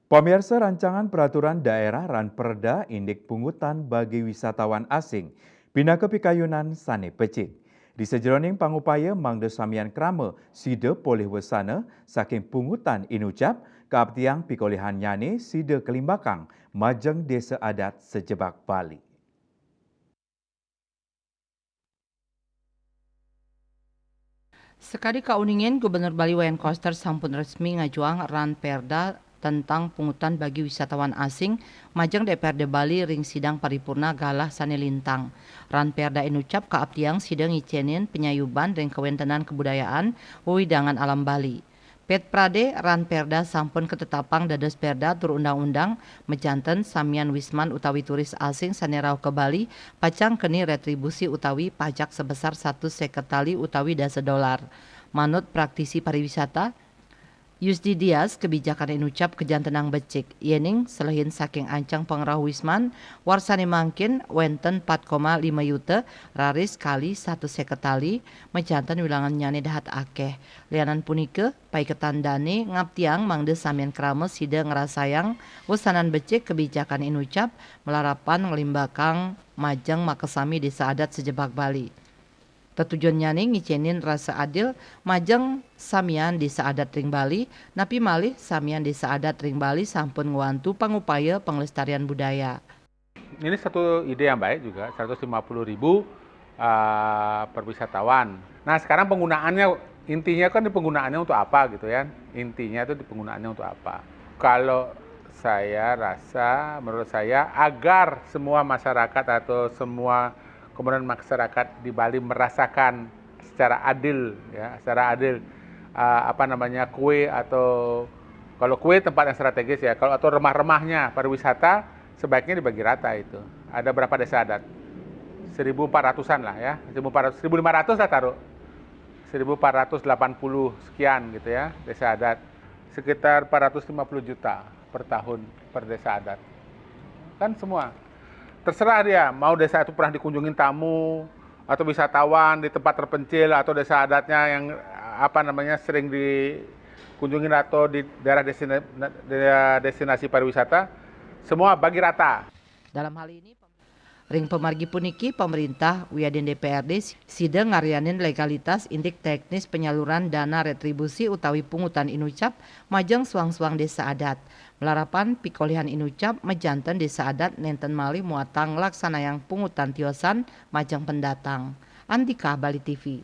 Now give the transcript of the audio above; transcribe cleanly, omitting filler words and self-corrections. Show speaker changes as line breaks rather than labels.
Pemirsa rancangan peraturan daerah Ranperda Indik Pungutan bagi wisatawan asing pindah ke Pikayunan Sane Pecik. Di sejroning pangupaya mangde samian krama sida polih wesana saking pungutan inucap keabtiang pikolehan nyane sida kelimbakang majeng desa adat sejebak Bali.
Sekali kauningin Gubernur Bali Wayan Koster sampun resmi ngajuang Ranperda tentang pungutan bagi wisatawan asing majeng DPRD Bali ring sidang paripurna galah sanelintang. Ranperda inucap kaabtiang sidang ngicenin penyayuban ring kewentenan kebudayaan wewidangan alam Bali. Pet Prade Ranperda sampun ketetapang dados perda tur undang-undang mejanten samian wisman utawi turis asing sanerau ke Bali pacang keni retribusi utawi pajak sebesar 150 utawi $. Manut praktisi pariwisata Yusdi Dias kebijakan inucap kejantenang becik yening selehin saking ancang pengerah wisman warsani mangkin wenten 4,5 yuta raris kali 150 mejanten wilangan nyane dahat akeh lianan punike paiketan dane ngaptiang mangde samian krama sida ngerasayang wusanan becik kebijakan inucap melarapan ngelimbakang majeng makesami desa adat sejebak Bali. Tetujuan nyane ngicenin rasa adil majeng samian desa adat ring Bali, napi malih samian desa adat ring Bali sampun ngewantu pangupaya penglestarian budaya.
Ini satu ide yang baik juga, 150.000 per wisatawan. Nah sekarang penggunaannya, intinya kan di penggunaannya untuk apa gitu ya. Intinya itu di penggunaannya untuk apa. Kalau saya rasa, menurut saya agar semua masyarakat atau semua kemudian masyarakat di Bali merasakan secara adil ya, kue atau kalau kue tempat yang strategis ya, kalau atau remah-remahnya pariwisata sebaiknya dibagi rata itu. Ada berapa desa adat? 1.400-an lah ya, 1.500 lah taruh. 1.480 sekian gitu ya, desa adat. Sekitar 450 juta per tahun per desa adat. Kan semua. Terserah dia, mau desa itu pernah dikunjungin tamu, atau wisatawan di tempat terpencil, atau desa adatnya yang sering dikunjungin atau di daerah destinasi pariwisata, semua bagi rata.
Dalam hal ini ring pemargi puniki pemerintah wiadin DPRD sida ngarianin legalitas intik teknis penyaluran dana retribusi utawi pungutan inucap majeng suang-suang desa adat. Melarapan pikolihan inucap mejanten desa adat nenten malih muatang laksanayang pungutan tiosan majeng pendatang. Andika Bali TV.